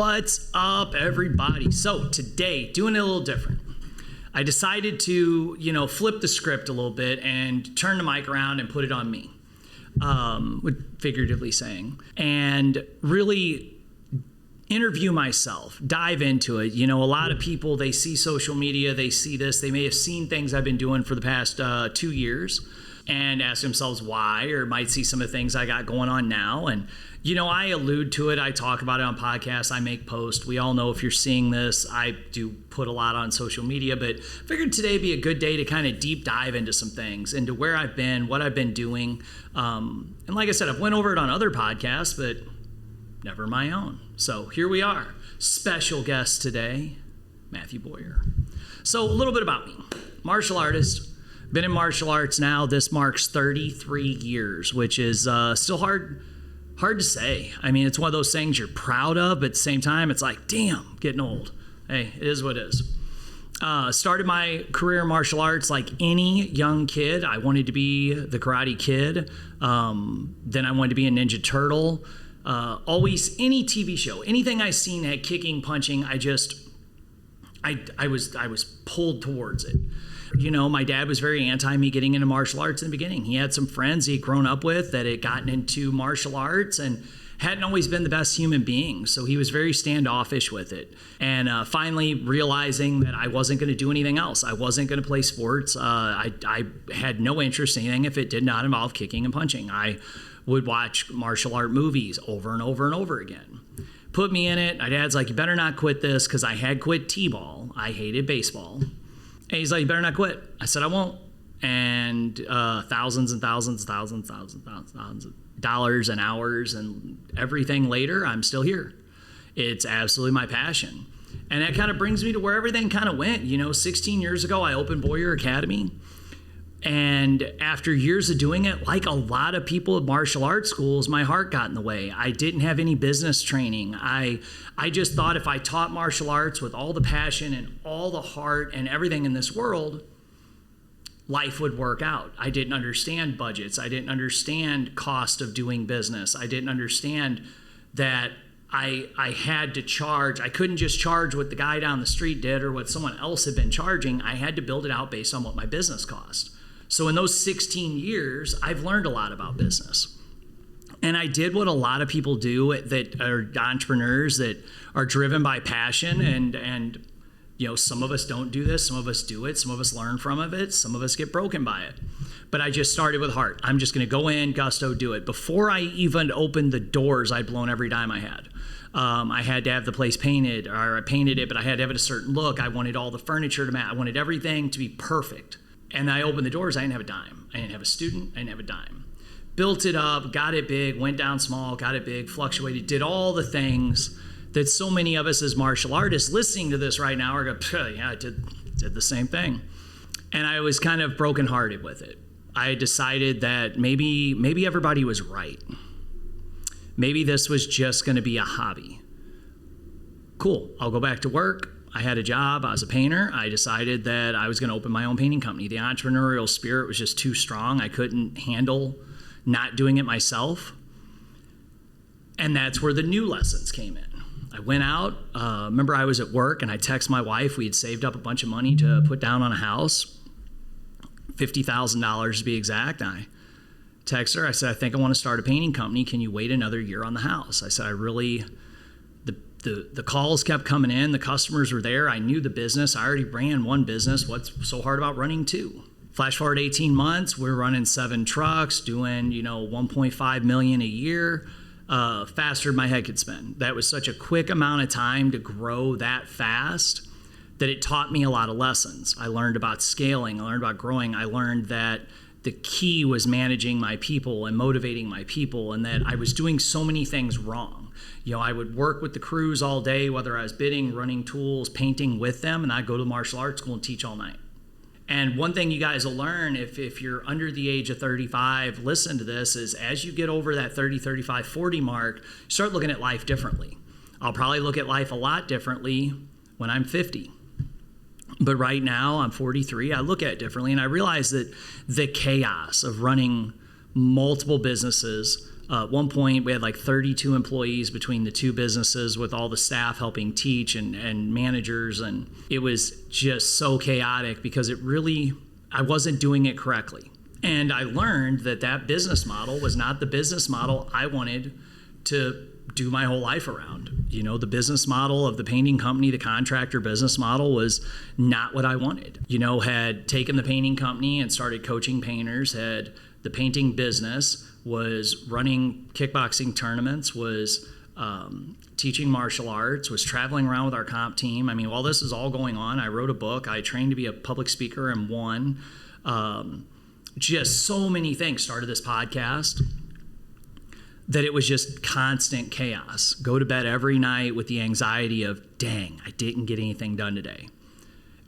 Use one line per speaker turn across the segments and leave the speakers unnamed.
What's up, everybody? So today, doing it a little different. I decided to, flip the script a little bit and turn the mic around and put it on me, figuratively saying, and really interview myself, dive into it. A lot of people, they see social media, they see this, they may have seen things I've been doing for the past 2 years and ask themselves why, or might see some of the things I got going on now. And, I allude to it. I talk about it on podcasts. I make posts. We all know if you're seeing this, I do put a lot on social media, but figured today would be a good day to kind of deep dive into some things, into where I've been, what I've been doing. And like I said, I've went over it on other podcasts, but never my own. So here we are. Special guest today, Matthew Boyer. So a little bit about me. Martial artist. Been in martial arts now. This marks 33 years, which is still hard to say. I mean, it's one of those things you're proud of, but at the same time, it's like, damn, getting old. Hey, it is what it is. Started my career in martial arts like any young kid. I wanted to be the Karate Kid. Then I wanted to be a Ninja Turtle. Always any TV show, anything I seen had kicking, punching, I was pulled towards it. My dad was very anti me getting into martial arts in the beginning. He had some friends he had grown up with that had gotten into martial arts and hadn't always been the best human being. So he was very standoffish with it. And finally realizing that I wasn't going to do anything else. I wasn't going to play sports. I had no interest in anything if it did not involve kicking and punching. I would watch martial art movies over and over and over again. Put me in it. My dad's like, you better not quit this, because I had quit t-ball. I hated baseball. And he's like, you better not quit. I said, I won't. And thousands of dollars and hours and everything later, I'm still here. It's absolutely my passion. And that kind of brings me to where everything kind of went. 16 years ago, I opened Boyer Academy. And after years of doing it, like a lot of people at martial arts schools, my heart got in the way. I didn't have any business training. I just thought if I taught martial arts with all the passion and all the heart and everything in this world, life would work out. I didn't understand budgets. I didn't understand cost of doing business. I didn't understand that I had to charge. I couldn't just charge what the guy down the street did or what someone else had been charging. I had to build it out based on what my business cost. So in those 16 years, I've learned a lot about business. And I did what a lot of people do that are entrepreneurs that are driven by passion. And some of us don't do this. Some of us do it. Some of us learn from it. Some of us get broken by it. But I just started with heart. I'm just going to go in, gusto, do it. Before I even opened the doors, I'd blown every dime I had. I had to have the place painted, or I painted it, but I had to have it a certain look. I wanted all the furniture to match. I wanted everything to be perfect. And I opened the doors, I didn't have a dime. I didn't have a student, I didn't have a dime. Built it up, got it big, went down small, got it big, fluctuated, did all the things that so many of us as martial artists listening to this right now are going, yeah, I did the same thing. And I was kind of brokenhearted with it. I decided that maybe everybody was right. Maybe this was just going to be a hobby. Cool, I'll go back to work. I had a job. I was a painter. I decided that I was going to open my own painting company. The entrepreneurial spirit was just too strong. I couldn't handle not doing it myself. And that's where the new lessons came in. I went out. Remember, I was at work and I texted my wife. We had saved up a bunch of money to put down on a house, $50,000 to be exact. And I texted her. I said, I think I want to start a painting company. Can you wait another year on the house? I said, The calls kept coming in. The customers were there. I knew the business. I already ran one business. What's so hard about running two? Flash forward 18 months, we're running 7 trucks, doing 1.5 million a year, faster than my head could spin. That was such a quick amount of time to grow that fast that it taught me a lot of lessons. I learned about scaling. I learned about growing. I learned that the key was managing my people and motivating my people, and that I was doing so many things wrong. I would work with the crews all day, whether I was bidding, running tools, painting with them, and I'd go to martial arts school and teach all night. And one thing you guys will learn if you're under the age of 35, listen to this, is as you get over that 30, 35, 40 mark, you start looking at life differently. I'll probably look at life a lot differently when I'm 50. But right now, I'm 43, I look at it differently, and I realize that the chaos of running multiple businesses, At one point, we had like 32 employees between the two businesses with all the staff helping teach and managers. And it was just so chaotic because I wasn't doing it correctly. And I learned that business model was not the business model I wanted to do my whole life around. The business model of the painting company, the contractor business model, was not what I wanted. Had taken the painting company and started coaching painters, had the painting business, was running kickboxing tournaments, was teaching martial arts, was traveling around with our comp team. I mean, while this is all going on, I wrote a book. I trained to be a public speaker and won. Just so many things. Started this podcast. That it was just constant chaos. Go to bed every night with the anxiety of, dang, I didn't get anything done today.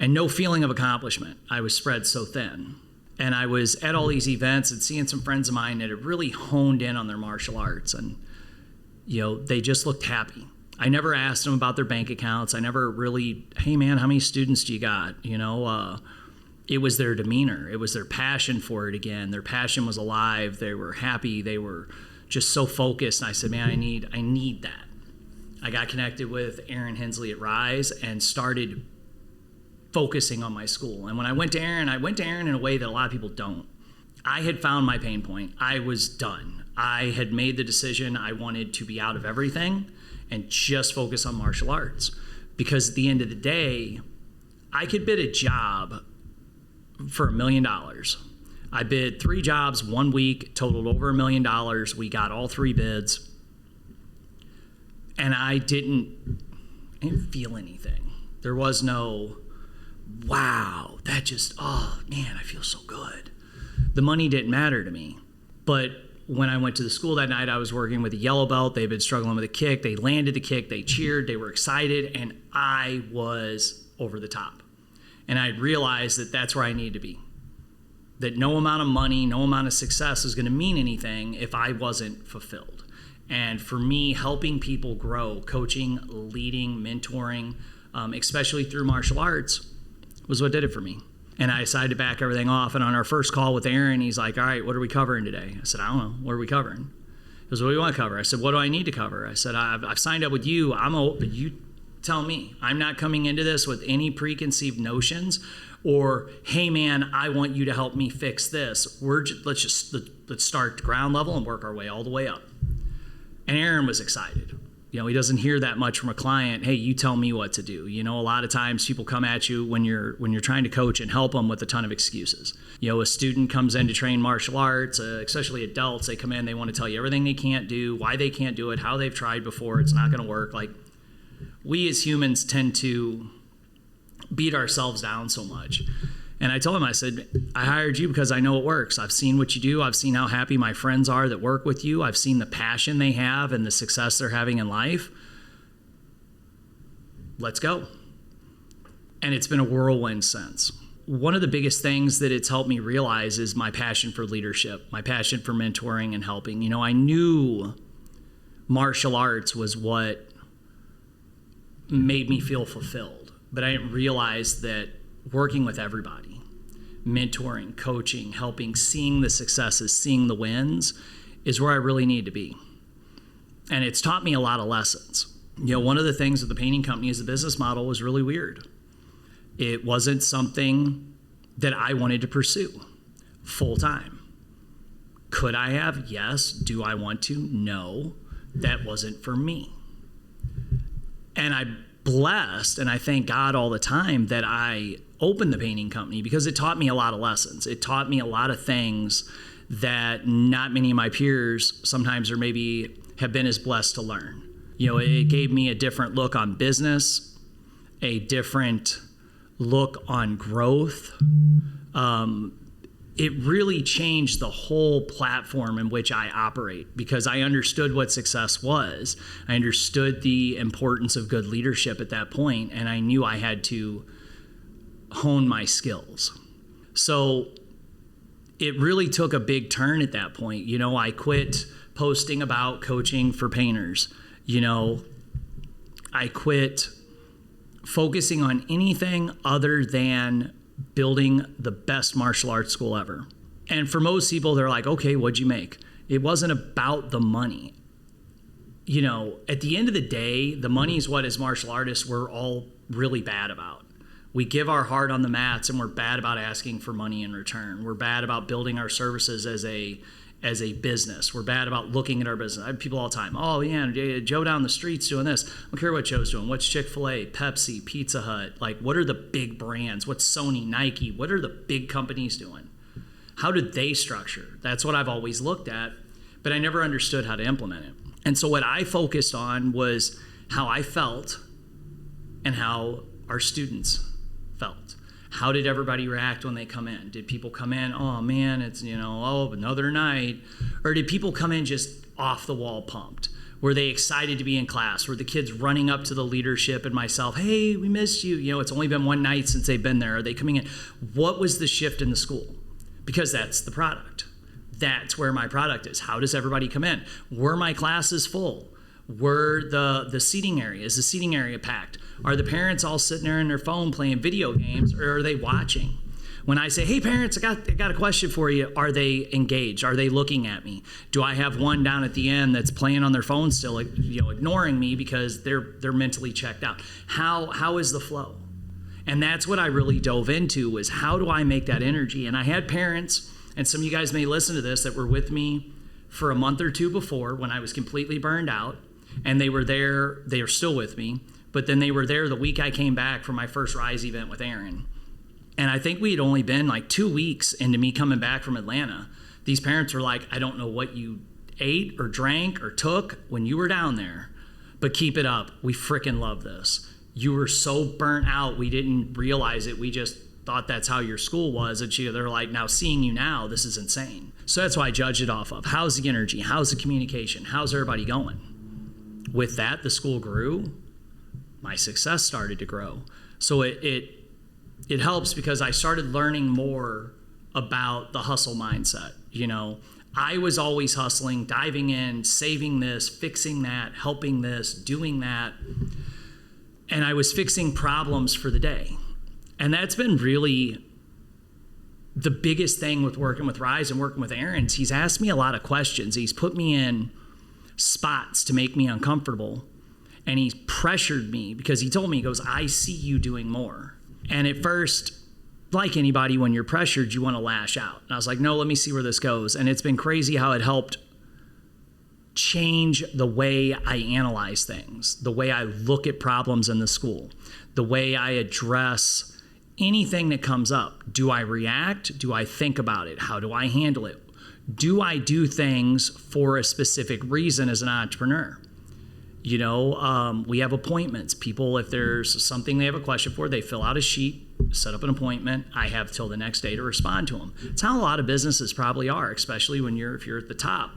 And no feeling of accomplishment. I was spread so thin. And I was at all these events and seeing some friends of mine that had really honed in on their martial arts. And, they just looked happy. I never asked them about their bank accounts. I never really, hey man, how many students do you got? It was their demeanor. It was their passion for it again. Their passion was alive. They were happy. They were just so focused. And I said, man, I need that. I got connected with Aaron Hensley at Rise and started focusing on my school. And when I went to Aaron in a way that a lot of people don't. I had found my pain point. I was done. I had made the decision I wanted to be out of everything and just focus on martial arts. Because at the end of the day, I could bid a job for $1 million. I bid 3 jobs 1 week, totaled over $1 million. We got all 3 bids. And I didn't feel anything. There was no, wow, oh man, I feel so good. The money didn't matter to me. But when I went to the school that night, I was working with a yellow belt. They'd been struggling with a kick. They landed the kick. They cheered. They were excited. And I was over the top. And I realized that that's where I needed to be. That no amount of money, no amount of success is going to mean anything if I wasn't fulfilled. And for me, helping people grow, coaching, leading, mentoring, especially through martial arts, was what did it for me. And I decided to back everything off. And on our first call with Aaron, he's like, all right, what are we covering today? I said, I don't know. What are we covering? He goes, what do you want to cover? I said, what do I need to cover? I said, I've signed up with you. I'm open. You tell me. I'm not coming into this with any preconceived notions or, hey man, I want you to help me fix this. Let's start ground level and work our way all the way up. And Aaron was excited. He doesn't hear that much from a client. Hey, you tell me what to do. A lot of times people come at you when you're trying to coach and help them with a ton of excuses. A student comes in to train martial arts, especially adults. They come in, they want to tell you everything they can't do, why they can't do it, how they've tried before, it's not going to work. Like, we as humans tend to beat ourselves down so much. And I told him, I said, I hired you because I know it works. I've seen what you do. I've seen how happy my friends are that work with you. I've seen the passion they have and the success they're having in life. Let's go. And it's been a whirlwind since. One of the biggest things that it's helped me realize is my passion for leadership, my passion for mentoring and helping. I knew martial arts was what made me feel fulfilled, but I didn't realize that working with everybody, mentoring, coaching, helping, seeing the successes, seeing the wins is where I really need to be. And it's taught me a lot of lessons. One of the things with the painting company is the business model was really weird. It wasn't something that I wanted to pursue full time. Could I have? Yes. Do I want to? No. That wasn't for me. And I'm blessed, and I thank God all the time that I opened the painting company because it taught me a lot of lessons. It taught me a lot of things that not many of my peers sometimes or maybe have been as blessed to learn. It gave me a different look on business, a different look on growth. It really changed the whole platform in which I operate because I understood what success was. I understood the importance of good leadership at that point, and I knew I had to hone my skills. So it really took a big turn at that point. I quit posting about coaching for painters. I quit focusing on anything other than building the best martial arts school ever. And for most people, they're like, okay, what'd you make? It wasn't about the money. You know, at the end of the day, the money is what, as martial artists, we're all really bad about. We give our heart on the mats, and we're bad about asking for money in return. We're bad about building our services as a business. We're bad about looking at our business. I have people all the time, oh yeah, Joe down the street's doing this. I don't care what Joe's doing. What's Chick-fil-A, Pepsi, Pizza Hut? Like, what are the big brands? What's Sony, Nike? What are the big companies doing? How did they structure? That's what I've always looked at, but I never understood how to implement it. And so what I focused on was how I felt and how our students felt. How did everybody react when they come in? Did people come in, oh man, it's, another night? Or did people come in just off the wall pumped? Were they excited to be in class? Were the kids running up to the leadership and myself, hey, we missed you. It's only been one night since they've been there. Are they coming in? What was the shift in the school? Because that's the product. That's where my product is. How does everybody come in? Were my classes full? Were the seating area packed? Are the parents all sitting there on their phone playing video games, or are they watching? When I say, hey parents, I got a question for you, are they engaged? Are they looking at me? Do I have one down at the end that's playing on their phone still, ignoring me because they're mentally checked out? How is the flow? And that's what I really dove into, was how do I make that energy? And I had parents, and some of you guys may listen to this, that were with me for a month or two before when I was completely burned out, and they were still with me, but then they were there the week I came back for my first Rise event with Aaron. And I think we had only been like 2 weeks into me coming back from Atlanta. These parents were like, I don't know what you ate or drank or took when you were down there, but keep it up. We freaking love this. You were so burnt out, we didn't realize it. We just thought that's how your school was. And they're like, now seeing you now, this is insane. So that's why I judge it off of. How's the energy? How's the communication? How's everybody going? With that, the school grew. My success started to grow. So it helps because I started learning more about the hustle mindset. I was always hustling, diving in, saving this, fixing that, helping this, doing that. And I was fixing problems for the day. And that's been really the biggest thing with working with Rise and working with Aaron. He's asked me a lot of questions. He's put me in spots to make me uncomfortable. And he pressured me because he told me, he goes, I see you doing more. And at first, like anybody, when you're pressured, you want to lash out. And I was like, no, let me see where this goes. And it's been crazy how it helped change the way I analyze things, the way I look at problems in the school, the way I address anything that comes up. Do I react? Do I think about it? How do I handle it? Do I do things for a specific reason as an entrepreneur? We have appointments. People, if there's something they have a question for, they fill out a sheet, set up an appointment. I have till the next day to respond to them. It's how a lot of businesses probably are, especially if you're at the top.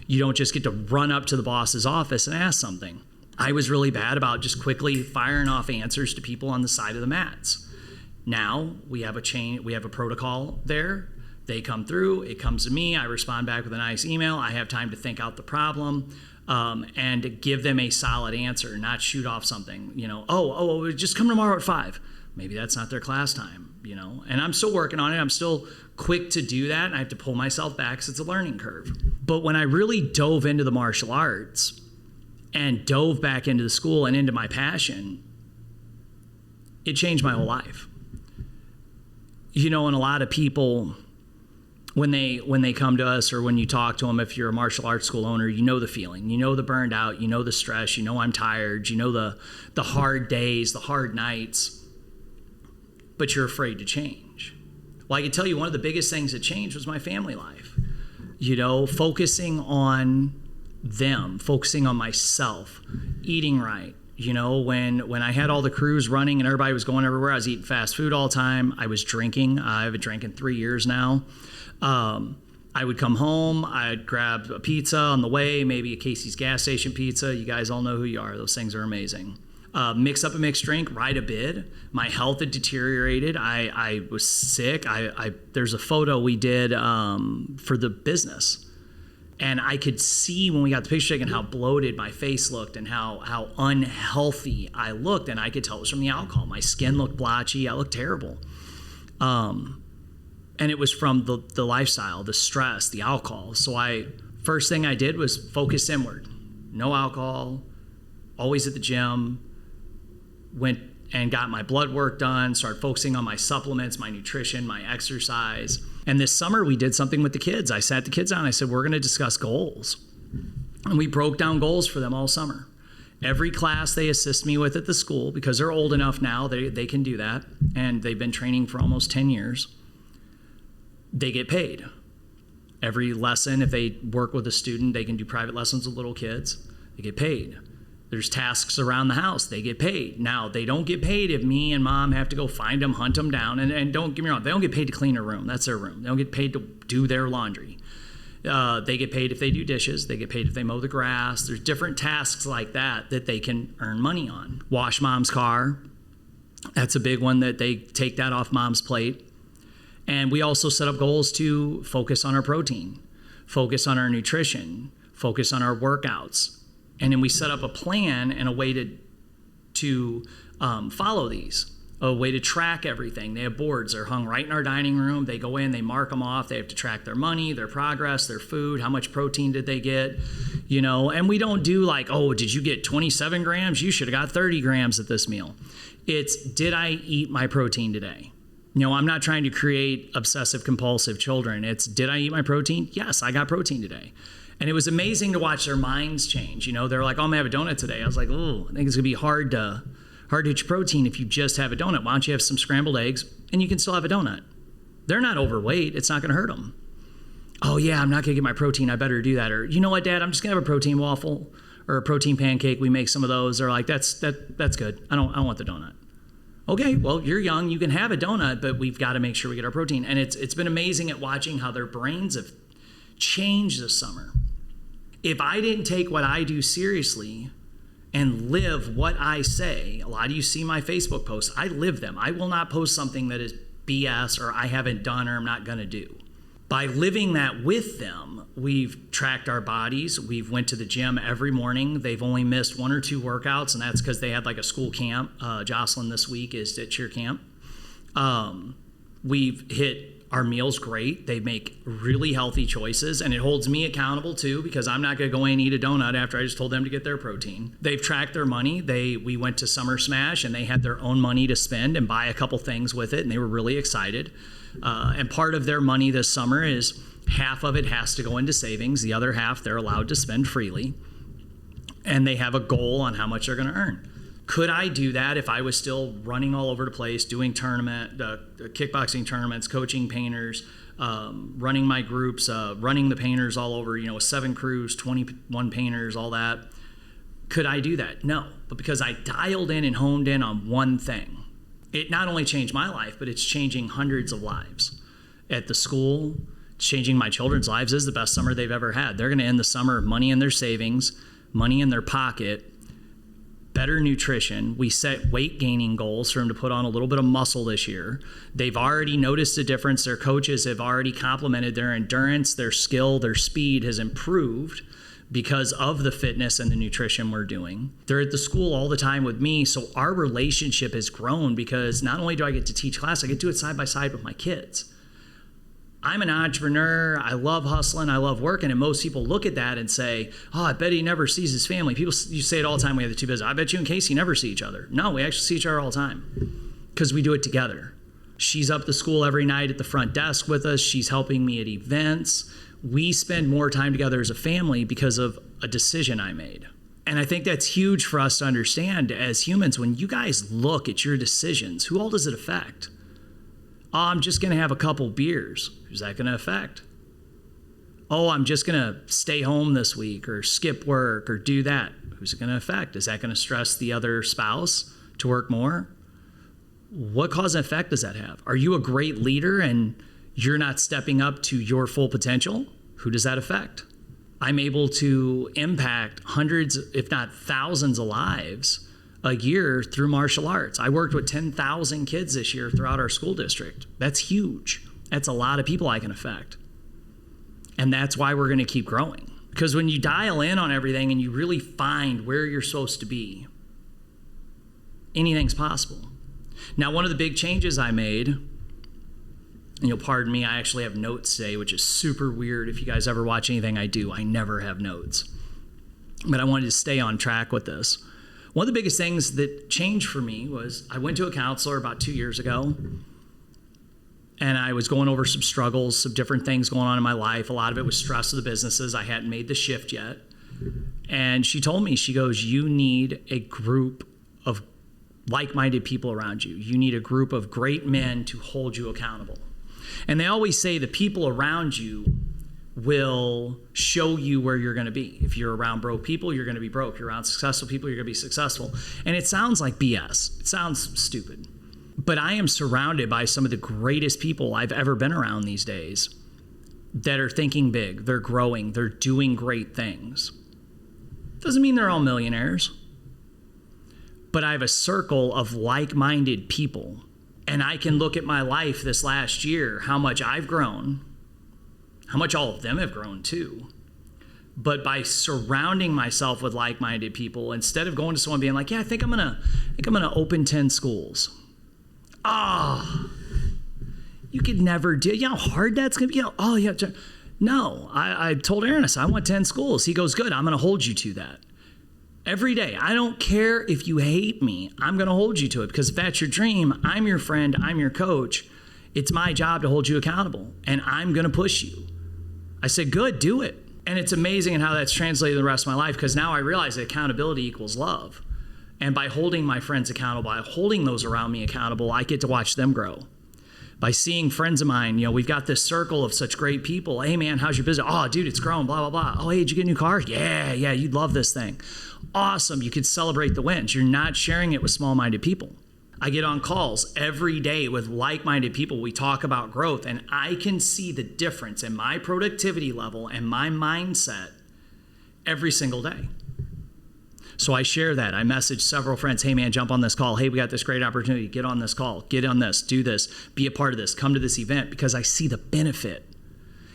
You don't just get to run up to the boss's office and ask something. I was really bad about just quickly firing off answers to people on the side of the mats. Now we have a protocol there. They come through, it comes to me, I respond back with a nice email. I have time to think out the problem. And give them a solid answer, not shoot off something, just come tomorrow at 5. Maybe that's not their class time, and I'm still working on it. I'm still quick to do that. And I have to pull myself back because it's a learning curve. But when I really dove into the martial arts and dove back into the school and into my passion, it changed my whole life. And a lot of people, when they come to us or when you talk to them, if you're a martial arts school owner, the feeling, the burned out, the stress, I'm tired, the hard days, the hard nights, but you're afraid to change. Well, I can tell you one of the biggest things that changed was my family life, focusing on them, focusing on myself, eating right. When I had all the crews running and everybody was going everywhere, I was eating fast food all the time. I was drinking. I haven't drank in 3 years now. I would come home, I'd grab a pizza on the way, maybe a Casey's gas station pizza. You guys all know who you are. Those things are amazing. Mix up a mixed drink, ride a bid. My health had deteriorated. I was sick. There's a photo we did for the business. And I could see when we got the picture taken how bloated my face looked and how unhealthy I looked. And I could tell it was from the alcohol. My skin looked blotchy. I looked terrible. And it was from the lifestyle, the stress, the alcohol. So I First thing I did was focus inward. No alcohol, always at the gym, went and got my blood work done, started focusing on my supplements, my nutrition, my exercise. And this summer we did something with the kids. I sat the kids down and I said, we're gonna discuss goals. And we broke down goals for them all summer. Every class they assist me with at the school, because they're old enough now, they can do that. And they've been training for almost 10 years. They get paid. Every lesson, if they work with a student, they can do private lessons with little kids. They get paid. There's tasks around the house. They get paid. Now, they don't get paid if me and mom have to go find them, hunt them down. And don't get me wrong, they don't get paid to clean their room. That's their room. They don't get paid to do their laundry. They get paid if they do dishes. They get paid if they mow the grass. There's different tasks like that that they can earn money on. Wash mom's car. That's a big one that they take that off mom's plate. And we also set up goals to focus on our protein, focus on our nutrition, focus on our workouts. And then we set up a plan and a way to follow these, a way to track everything. They have boards. They're hung right in our dining room. They go in, they mark them off. They have to track their money, their progress, their food, how much protein did they get, And we don't do like, oh, did you get 27 grams? You should have got 30 grams at this meal. It's, did I eat my protein today? I'm not trying to create obsessive compulsive children. It's, did I eat my protein? Yes, I got protein today. And it was amazing to watch their minds change. They're like, oh, I'm gonna have a donut today. I was like, oh, I think it's gonna be hard to hit your protein if you just have a donut. Why don't you have some scrambled eggs and you can still have a donut? They're not overweight. It's not gonna hurt them. Oh yeah, I'm not gonna get my protein. I better do that. Or, you know what, Dad, I'm just gonna have a protein waffle or a protein pancake. We make some of those. They're like, that's good. I don't want the donut. Okay, well, you're young, you can have a donut, but we've got to make sure we get our protein. And it's been amazing at watching how their brains have changed this summer. If I didn't take what I do seriously and live what I say, a lot of you see my Facebook posts, I live them. I will not post something that is BS or I haven't done or I'm not going to do. By living that with them, we've tracked our bodies. We've went to the gym every morning. They've only missed 1 or 2 workouts, and that's because they had like a school camp. Jocelyn this week is at cheer camp. We've hit our meals great. They make really healthy choices, and it holds me accountable too, because I'm not going to go in and eat a donut after I just told them to get their protein. They've tracked their money. We went to Summer Smash, and they had their own money to spend and buy a couple things with it, and they were really excited. And part of their money this summer is half of it has to go into savings. The other half they're allowed to spend freely. And they have a goal on how much they're going to earn. Could I do that if I was still running all over the place, doing kickboxing tournaments, coaching painters, running my groups, running the painters all over, 7 crews, 21 painters, all that? Could I do that? No. But because I dialed in and honed in on one thing, it not only changed my life, but it's changing hundreds of lives. At the school, it's changing my children's lives. This is the best summer they've ever had. They're going to end the summer money in their savings, money in their pocket, better nutrition. We set weight gaining goals for them to put on a little bit of muscle this year. They've already noticed a difference. Their coaches have already complimented their endurance, their skill, their speed has improved because of the fitness and the nutrition we're doing. They're at the school all the time with me, so our relationship has grown because not only do I get to teach class, I get to do it side by side with my kids. I'm an entrepreneur, I love hustling, I love working, and most people look at that and say, oh, I bet he never sees his family. You say it all the time, we have the 2 businesses. I bet you and Casey never see each other. No, we actually see each other all the time because we do it together. She's up to school every night at the front desk with us. She's helping me at events. We spend more time together as a family because of a decision I made. And I think that's huge for us to understand as humans. When you guys look at your decisions, who all does it affect? Oh, I'm just going to have a couple beers. Who's that going to affect? Oh, I'm just going to stay home this week or skip work or do that. Who's it going to affect? Is that going to stress the other spouse to work more? What cause and effect does that have? Are you a great leader and you're not stepping up to your full potential? Who does that affect? I'm able to impact hundreds, if not thousands of lives a year through martial arts. I worked with 10,000 kids this year throughout our school district. That's huge. That's a lot of people I can affect. And that's why we're going to keep growing. Because when you dial in on everything and you really find where you're supposed to be, anything's possible. Now, one of the big changes I made And you'll pardon me, I actually have notes today, which is super weird. If you guys ever watch anything I do, I never have notes. But I wanted to stay on track with this. One of the biggest things that changed for me was I went to a counselor about 2 years ago, and I was going over some struggles, some different things going on in my life. A lot of it was stress of the businesses. I hadn't made the shift yet. And she told me, she goes, you need a group of like-minded people around you. You need a group of great men to hold you accountable. And they always say the people around you will show you where you're going to be. If you're around broke people, you're going to be broke. You're around successful people, you're going to be successful. And it sounds like BS. It sounds stupid. But I am surrounded by some of the greatest people I've ever been around these days that are thinking big. They're growing. They're doing great things. Doesn't mean they're all millionaires. But I have a circle of like-minded people. And I can look at my life this last year, how much I've grown, how much all of them have grown too. But by surrounding myself with like-minded people, instead of going to someone being like, yeah, I think I'm gonna open 10 schools. You could never do, you know how hard that's gonna be? Oh, yeah. No, I told Aaron, I said, I want 10 schools. He goes, good, I'm gonna hold you to that. Every day. I don't care if you hate me. I'm going to hold you to it, because if that's your dream, I'm your friend, I'm your coach. It's my job to hold you accountable, and I'm going to push you. I said, good, do it. And it's amazing how that's translated the rest of my life, because now I realize that accountability equals love. And by holding my friends accountable, by holding those around me accountable, I get to watch them grow. By seeing friends of mine, you know, we've got this circle of such great people. Hey, man, how's your business? Oh, dude, it's growing, blah, blah, blah. Oh, hey, did you get a new car? Yeah, you'd love this thing. Awesome. You could celebrate the wins. You're not sharing it with small-minded people. I get on calls every day with like-minded people. We talk about growth, and I can see the difference in my productivity level and my mindset every single day. So I share that. I message several friends, hey man, jump on this call. Hey, we got this great opportunity. Get on this call. Get on this. Do this. Be a part of this. Come to this event, because I see the benefit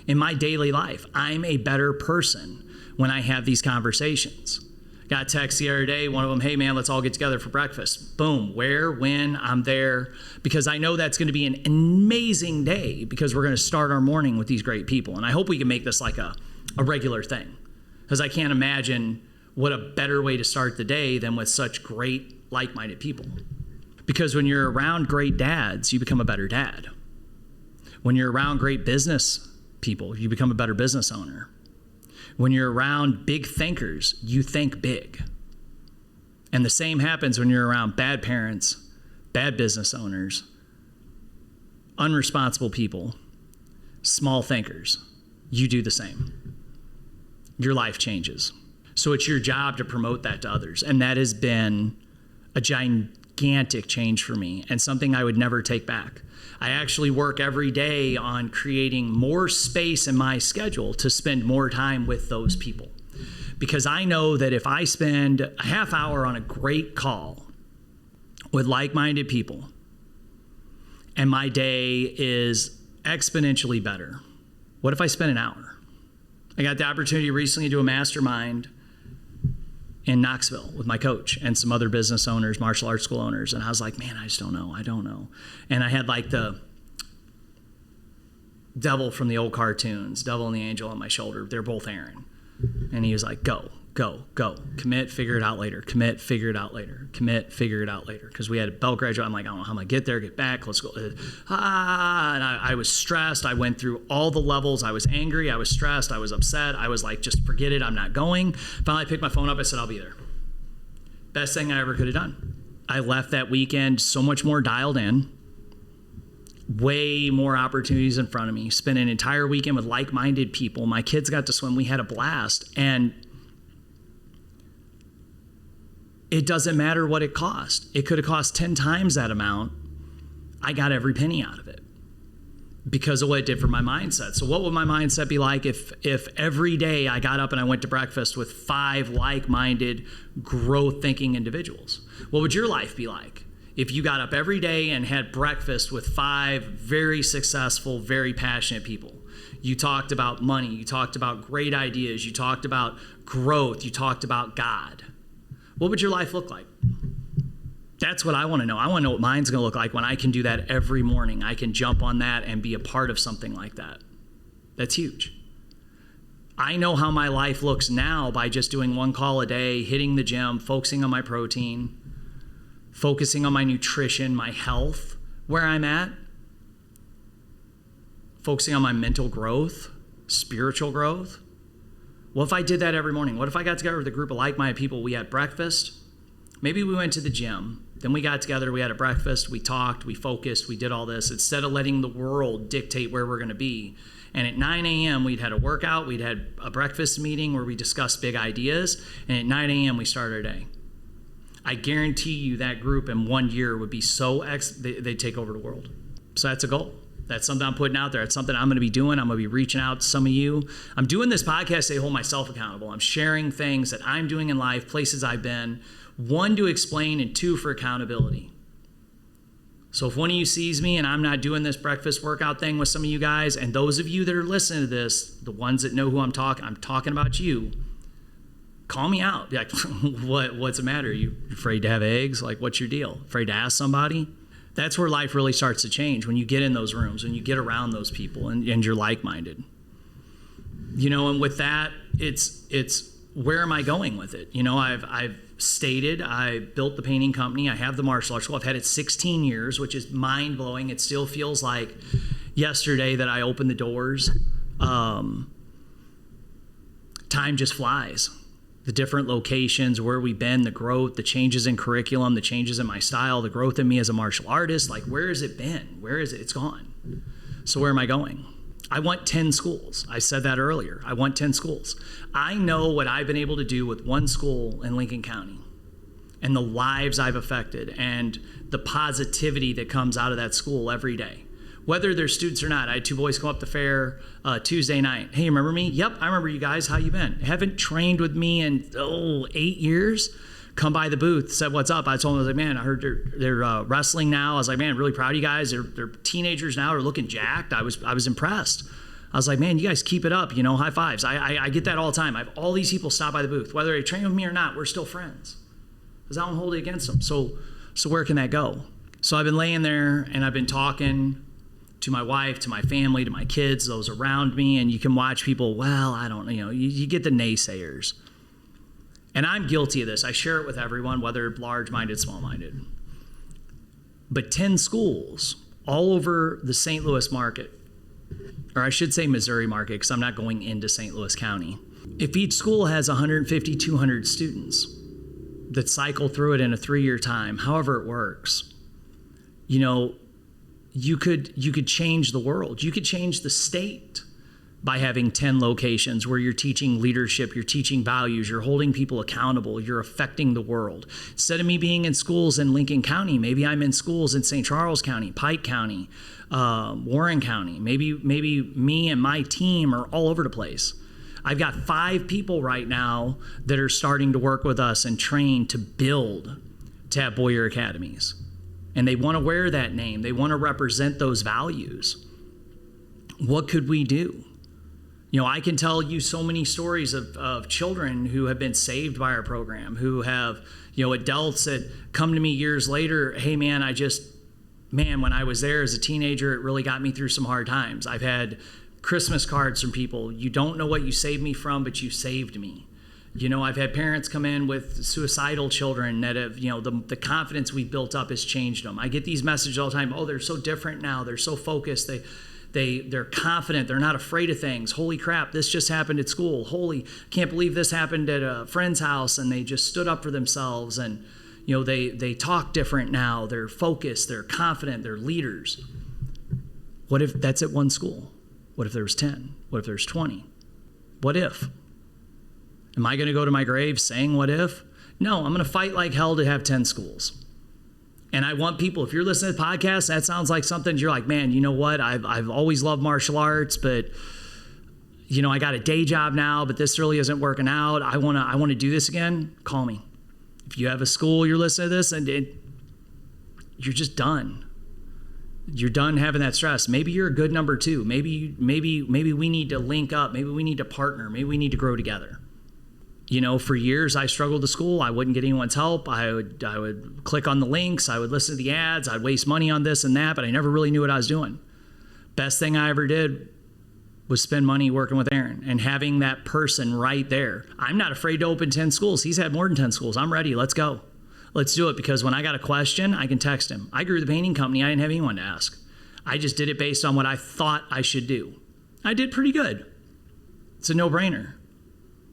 in my daily life. I'm a better person when I have these conversations. Got a text the other day, one of them, hey man, let's all get together for breakfast. Boom, where, when, I'm there, because I know that's going to be an amazing day, because we're going to start our morning with these great people. And I hope we can make this like a regular thing, because I can't imagine what a better way to start the day than with such great like-minded people. Because when you're around great dads, you become a better dad. When you're around great business people, you become a better business owner. When you're around big thinkers, you think big. And the same happens when you're around bad parents, bad business owners, unresponsible people, small thinkers. You do the same. Your life changes. So it's your job to promote that to others. And that has been a gigantic change for me, and something I would never take back. I actually work every day on creating more space in my schedule to spend more time with those people. Because I know that if I spend a half hour on a great call with like-minded people, and my day is exponentially better, what if I spend an hour? I got the opportunity recently to do a mastermind in Knoxville with my coach and some other business owners, martial arts school owners. And I was like, man, I just don't know. And I had like the devil from the old cartoons, devil and the angel on my shoulder. They're both Aaron. And he was like, go. Commit, figure it out later. Commit, figure it out later. Commit, figure it out later. Because we had a Bell graduate. I'm like, I don't know how I'm going to get there, get back. Let's go. And I was stressed. I went through all the levels. I was angry. I was stressed. I was upset. I was like, just forget it. I'm not going. Finally, I picked my phone up. I said, I'll be there. Best thing I ever could have done. I left that weekend so much more dialed in. Way more opportunities in front of me. Spent an entire weekend with like-minded people. My kids got to swim. We had a blast. And it doesn't matter what it cost. It could have cost 10 times that amount. I got every penny out of it because of what it did for my mindset. So what would my mindset be like if every day I got up and I went to breakfast with 5 like-minded, growth-thinking individuals? What would your life be like if you got up every day and had breakfast with 5 very successful, very passionate people? You talked about money. You talked about great ideas. You talked about growth. You talked about God. What would your life look like? That's what I want to know. I want to know what mine's going to look like when I can do that every morning. I can jump on that and be a part of something like that. That's huge. I know how my life looks now by just doing 1 call a day, hitting the gym, focusing on my protein, focusing on my nutrition, my health, where I'm at, focusing on my mental growth, spiritual growth. What if I did that every morning? What if I got together with a group of like-minded people? We had breakfast. Maybe we went to the gym. Then we got together, we had a breakfast, we talked, we focused, we did all this. Instead of letting the world dictate where we're going to be. And at 9 a.m., we'd had a workout, we'd had a breakfast meeting where we discussed big ideas. And at 9 a.m., we started our day. I guarantee you that group in 1 year would be they'd take over the world. So that's a goal. That's something I'm putting out there. It's something I'm going to be doing. I'm going to be reaching out to some of you. I'm doing this podcast to hold myself accountable. I'm sharing things that I'm doing in life, places I've been. 1, to explain, and 2, for accountability. So if one of you sees me and I'm not doing this breakfast workout thing with some of you guys, and those of you that are listening to this, the ones that know who I'm talking about you, call me out. Be like, what's the matter? You afraid to have eggs? Like, what's your deal? Afraid to ask somebody? That's where life really starts to change, when you get in those rooms, when you get around those people and you're like-minded. And with that, it's where am I going with it? I've stated I built the painting company. I have the martial arts school. I've had it 16 years, which is mind-blowing. It still feels like yesterday that I opened the doors. Time just flies. The different locations, where we've been, the growth, the changes in curriculum, the changes in my style, the growth in me as a martial artist. Like, where has it been? Where is it? It's gone. So where am I going? I want 10 schools. I said that earlier. I want 10 schools. I know what I've been able to do with 1 school in Lincoln County and the lives I've affected and the positivity that comes out of that school every day. Whether they're students or not. I had 2 boys come up to fair Tuesday night. Hey, remember me? Yep, I remember you guys. How you been? Haven't trained with me in 8 years. Come by the booth, said what's up. I told them, I was like, man, I heard they're wrestling now. I was like, man, really proud of you guys. They're teenagers now. They're looking jacked. I was impressed. I was like, man, you guys keep it up. High fives. I get that all the time. I have all these people stop by the booth, whether they train with me or not. We're still friends, because I don't hold it against them. So where can that go? So I've been laying there and I've been talking to my wife, to my family, to my kids, those around me, and you can watch people. Well, I don't. You get the naysayers. And I'm guilty of this. I share it with everyone, whether large-minded, small-minded. But 10 schools all over the St. Louis market, or I should say Missouri market, because I'm not going into St. Louis County. If each school has 150, 200 students that cycle through it in a 3-year time, however it works, you could change the world. You could change the state by having 10 locations where you're teaching leadership, you're teaching values, you're holding people accountable, you're affecting the world. Instead of me being in schools in Lincoln County, maybe I'm in schools in St. Charles County, Pike County, Warren County. Maybe me and my team are all over the place. I've got 5 people right now that are starting to work with us and train to build to have Boyer Academies. And they want to wear that name. They want to represent those values. What could we do? I can tell you so many stories of children who have been saved by our program, who have, adults that come to me years later. Hey, man, when I was there as a teenager, it really got me through some hard times. I've had Christmas cards from people. You don't know what you saved me from, but you saved me. I've had parents come in with suicidal children that have, the confidence we built up has changed them. I get these messages all the time. Oh, they're so different now. They're so focused. They're confident. They're not afraid of things. Holy crap, this just happened at school. Can't believe this happened at a friend's house, and they just stood up for themselves. And, they talk different now. They're focused. They're confident. They're leaders. What if that's at 1 school? What if there's 10? What if there's 20? What if? Am I going to go to my grave saying what if? No, I'm going to fight like hell to have 10 schools. And I want people, if you're listening to the podcast, that sounds like something you're like, man, you know what? I've always loved martial arts, but I got a day job now, but this really isn't working out. I want to do this again. Call me. If you have a school, you're listening to this, and you're just done. You're done having that stress. Maybe you're a good number 2. Maybe we need to link up. Maybe we need to partner. Maybe we need to grow together. For years I struggled to school. I wouldn't get anyone's help. I would click on the links. I would listen to the ads. I'd waste money on this and that, but I never really knew what I was doing. Best thing I ever did was spend money working with Aaron and having that person right there. I'm not afraid to open 10 schools. He's had more than 10 schools. I'm ready. Let's go. Let's do it, because when I got a question, I can text him. I grew the painting company. I didn't have anyone to ask. I just did it based on what I thought I should do. I did pretty good. It's a no-brainer.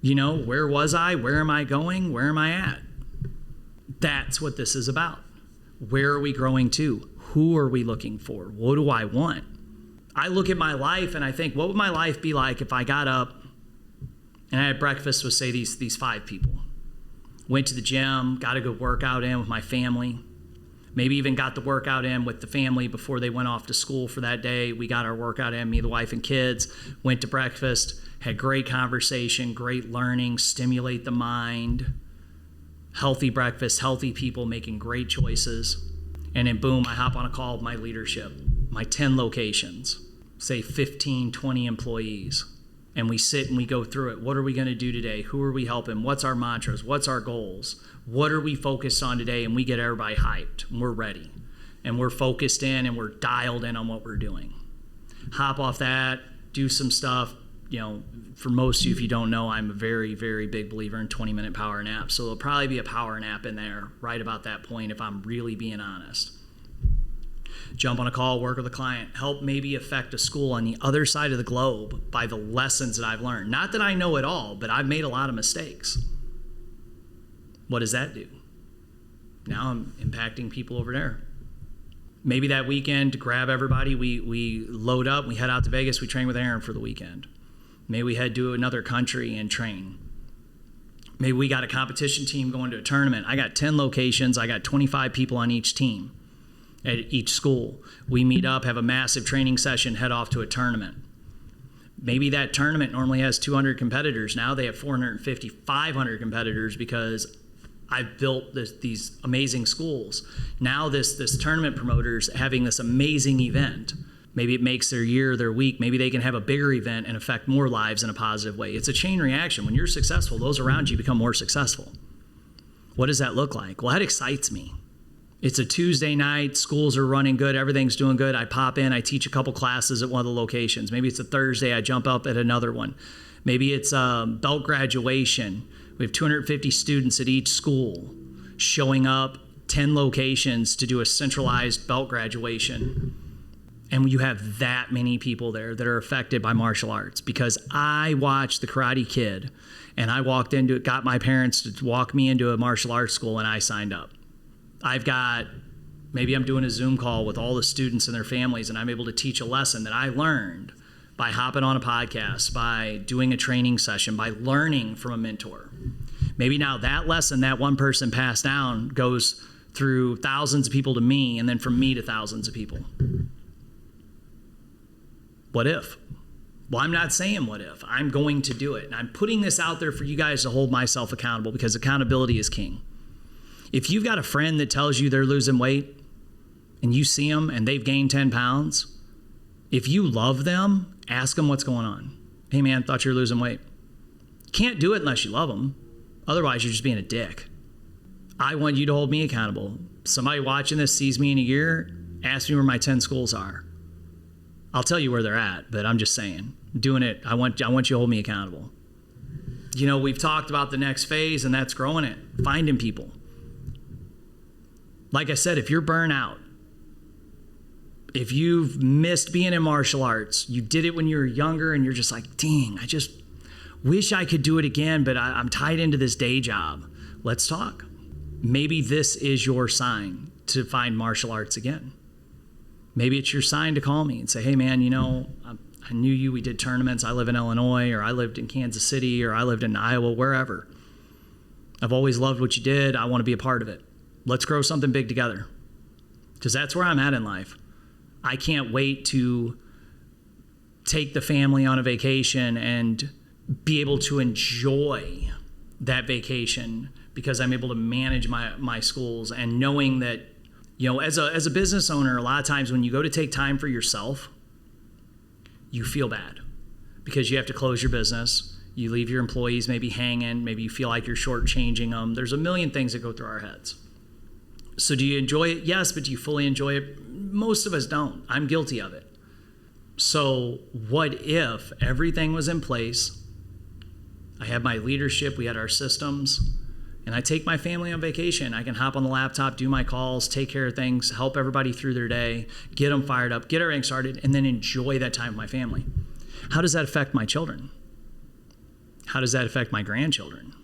Where was I? Where am I going? Where am I at? That's what this is about. Where are we growing to? Who are we looking for? What do I want? I look at my life and I think, what would my life be like if I got up and I had breakfast with, say, these 5 people? Went to the gym, got a good workout in with my family. Maybe even got the workout in with the family before they went off to school for that day. We got our workout in, me, the wife, and kids. Went to breakfast, had great conversation, great learning, stimulate the mind. Healthy breakfast, healthy people making great choices. And then boom, I hop on a call with my leadership, my 10 locations, say 15, 20 employees. And we sit and we go through it. What are we going to do today? Who are we helping? What's our mantras? What's our goals? What are we focused on today? And we get everybody hyped and we're ready. And we're focused in and we're dialed in on what we're doing. Hop off that, do some stuff. For most of you, if you don't know, I'm a very, very big believer in 20-minute power naps. So there'll probably be a power nap in there right about that point if I'm really being honest. Jump on a call, work with a client, help maybe affect a school on the other side of the globe by the lessons that I've learned. Not that I know it all, but I've made a lot of mistakes. What does that do? Now I'm impacting people over there. Maybe that weekend, to grab everybody, we load up, we head out to Vegas, we train with Aaron for the weekend. Maybe we head to another country and train. Maybe we got a competition team going to a tournament. I got 10 locations, I got 25 people on each team. At each school. We meet up, have a massive training session, head off to a tournament. Maybe that tournament normally has 200 competitors. Now they have 450, 500 competitors because I've built these amazing schools. Now this tournament promoter's having this amazing event. Maybe it makes their year, their week. Maybe they can have a bigger event and affect more lives in a positive way. It's a chain reaction. When you're successful, those around you become more successful. What does that look like? Well, that excites me. It's a Tuesday night, schools are running good, everything's doing good. I pop in, I teach a couple classes at one of the locations. Maybe it's a Thursday, I jump up at another one. Maybe it's belt graduation. We have 250 students at each school showing up, 10 locations to do a centralized belt graduation. And you have that many people there that are affected by martial arts because I watched The Karate Kid and I walked into it, got my parents to walk me into a martial arts school and I signed up. Maybe I'm doing a Zoom call with all the students and their families and I'm able to teach a lesson that I learned by hopping on a podcast, by doing a training session, by learning from a mentor. Maybe now that lesson that one person passed down goes through thousands of people to me and then from me to thousands of people. What if? Well, I'm not saying what if. I'm going to do it. And I'm putting this out there for you guys to hold myself accountable because accountability is king. If you've got a friend that tells you they're losing weight and you see them and they've gained 10 pounds, if you love them, ask them what's going on. Hey man, thought you were losing weight. Can't do it unless you love them. Otherwise, you're just being a dick. I want you to hold me accountable. Somebody watching this sees me in a year, ask me where my 10 schools are. I'll tell you where they're at, but I'm just saying, doing it, I want you to hold me accountable. We've talked about the next phase and that's growing it, finding people. Like I said, if you're burnout, if you've missed being in martial arts, you did it when you were younger and you're just like, dang, I just wish I could do it again, but I'm tied into this day job. Let's talk. Maybe this is your sign to find martial arts again. Maybe it's your sign to call me and say, hey man, I knew you, we did tournaments, I live in Illinois, or I lived in Kansas City, or I lived in Iowa, wherever. I've always loved what you did, I want to be a part of it. Let's grow something big together. Because that's where I'm at in life. I can't wait to take the family on a vacation and be able to enjoy that vacation because I'm able to manage my schools and knowing that, as a business owner, a lot of times when you go to take time for yourself, you feel bad because you have to close your business. You leave your employees maybe hanging. Maybe you feel like you're shortchanging them. There's a million things that go through our heads. So do you enjoy it? Yes, but do you fully enjoy it? Most of us don't. I'm guilty of it. So what if everything was in place? I had my leadership, we had our systems, and I take my family on vacation. I can hop on the laptop, do my calls, take care of things, help everybody through their day, get them fired up, get everything started, and then enjoy that time with my family. How does that affect my children? How does that affect my grandchildren?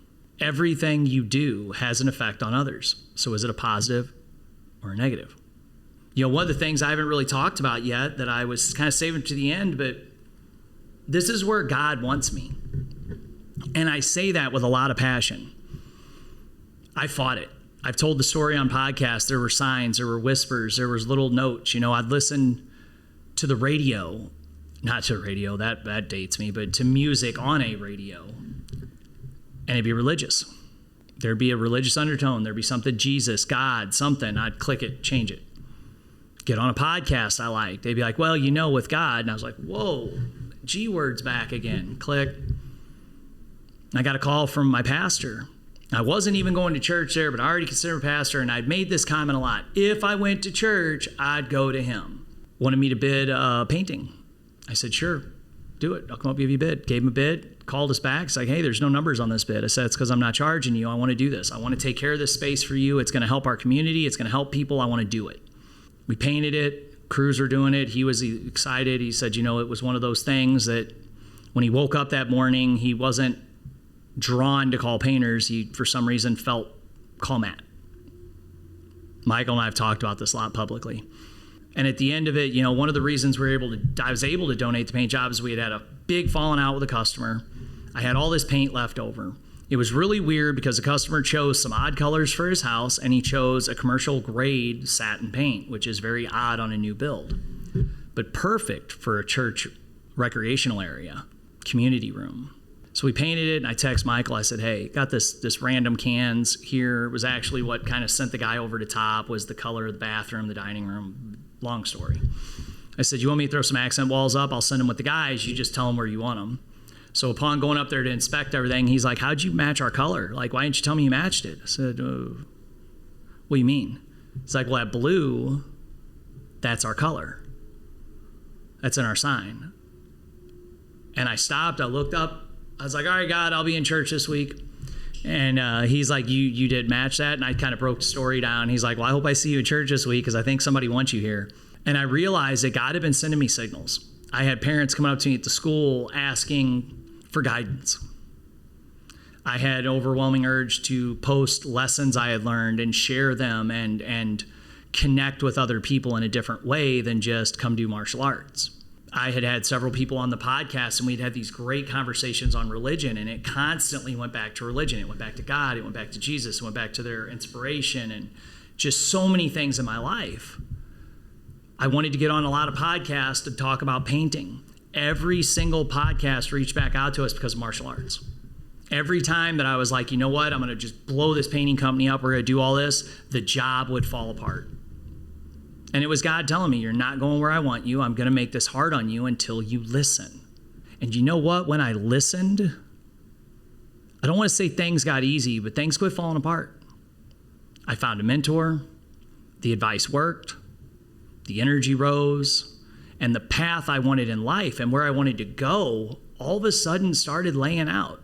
Everything you do has an effect on others. So is it a positive or a negative? You know, one of the things I haven't really talked about yet that I was kind of saving to the end, but this is where God wants me. And I say that with a lot of passion. I fought it. I've told the story on podcasts. There were signs, there were whispers, there was little notes. You know, I'd listen to the radio, not to radio, that dates me, but to music on a radio, and it'd be religious. There'd be a religious undertone. There'd be something, Jesus, God, something. I'd click it, change it. Get on a podcast I liked. They'd be like, well, you know, with God. And I was like, whoa, G word's back again. Click. I got a call from my pastor. I wasn't even going to church there, but I already considered a pastor, and I'd made this comment a lot. If I went to church, I'd go to him. Wanted me to bid painting. I said, sure, do it. I'll come up and give you a bid. Gave him a bid, called us back. It's like, hey, there's no numbers on this bid. I said, it's because I'm not charging you. I want to do this. I want to take care of this space for you. It's going to help our community. It's going to help people. I want to do it. We painted it. Crews were doing it. He was excited. He said, you know, it was one of those things that when he woke up that morning, he wasn't drawn to call painters. He, for some reason, felt call Matt. Michael and I have talked about this a lot publicly. And at the end of it, you know, one of the reasons I was able to donate the paint jobs, we had a big falling out with a customer. I had all this paint left over. It was really weird because the customer chose some odd colors for his house, and he chose a commercial grade satin paint, which is very odd on a new build, but perfect for a church recreational area, community room. So we painted it, and I text Michael. I said, hey, got this random cans here. It was actually what kind of sent the guy over the top, was the color of the bathroom, the dining room. Long story. I said, you want me to throw some accent walls up? I'll send them with the guys. You just tell them where you want them. So upon going up there to inspect everything, he's like, how'd you match our color? Like, why didn't you tell me you matched it? I said, what do you mean? He's like, well, that blue, that's our color. That's in our sign. And I stopped. I looked up. I was like, all right, God, I'll be in church this week. And he's like, you did match that? And I kind of broke the story down. He's like, well, I hope I see you in church this week because I think somebody wants you here. And I realized that God had been sending me signals. I had parents coming up to me at the school asking for guidance. I had overwhelming urge to post lessons I had learned and share them and connect with other people in a different way than just come do martial arts. I had several people on the podcast, and we'd had these great conversations on religion, and it constantly went back to religion. It went back to God. It went back to Jesus. It went back to their inspiration and just so many things in my life. I wanted to get on a lot of podcasts to talk about painting. Every single podcast reached back out to us because of martial arts. Every time that I was like, you know what, I'm going to just blow this painting company up, we're going to do all this, the job would fall apart. And it was God telling me, you're not going where I want you. I'm going to make this hard on you until you listen. And you know what? When I listened, I don't want to say things got easy, but things quit falling apart. I found a mentor. The advice worked. The energy rose. And the path I wanted in life and where I wanted to go all of a sudden started laying out.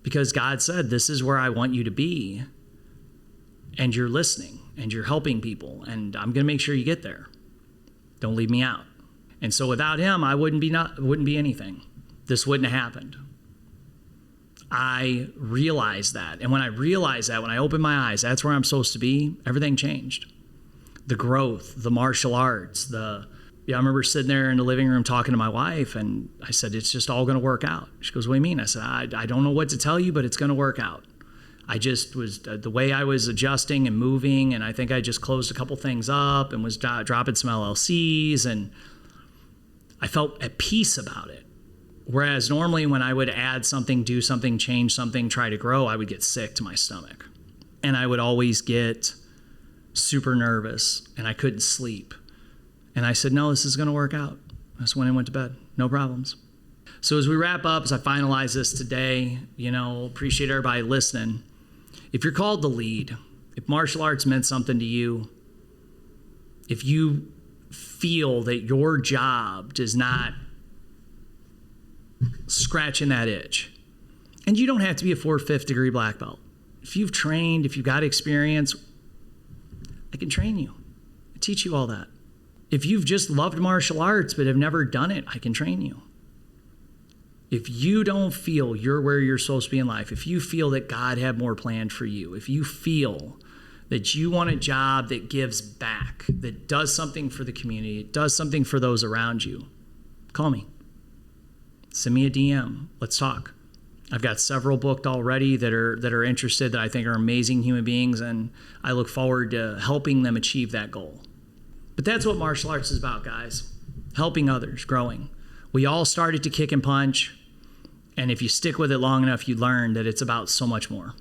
Because God said, this is where I want you to be. And you're listening. And you're helping people, and I'm going to make sure you get there. Don't leave me out. And so without him, I wouldn't be anything. This wouldn't have happened. I realized that. And when I realized that, when I opened my eyes, that's where I'm supposed to be, everything changed. The growth, the martial arts, I remember sitting there in the living room talking to my wife, and I said, it's just all going to work out. She goes, what do you mean? I said, I don't know what to tell you, but it's going to work out. I just was, the way I was adjusting and moving, and I think I just closed a couple things up and was dropping some LLCs, and I felt at peace about it. Whereas normally when I would add something, do something, change something, try to grow, I would get sick to my stomach. And I would always get super nervous, and I couldn't sleep. And I said, no, this is going to work out. That's when I went to bed. No problems. So as we wrap up, as I finalize this today, appreciate everybody listening. If you're called to lead, if martial arts meant something to you, if you feel that your job does not scratch in that itch, and you don't have to be a 4th, 5th degree black belt. If you've trained, if you've got experience, I can train you. I teach you all that. If you've just loved martial arts but have never done it, I can train you. If you don't feel you're where you're supposed to be in life, if you feel that God had more planned for you, if you feel that you want a job that gives back, that does something for the community, it does something for those around you, call me. Send me a DM. Let's talk. I've got several booked already that are interested, that I think are amazing human beings, and I look forward to helping them achieve that goal. But that's what martial arts is about, guys. Helping others, growing. We all started to kick and punch, and if you stick with it long enough, you learn that it's about so much more.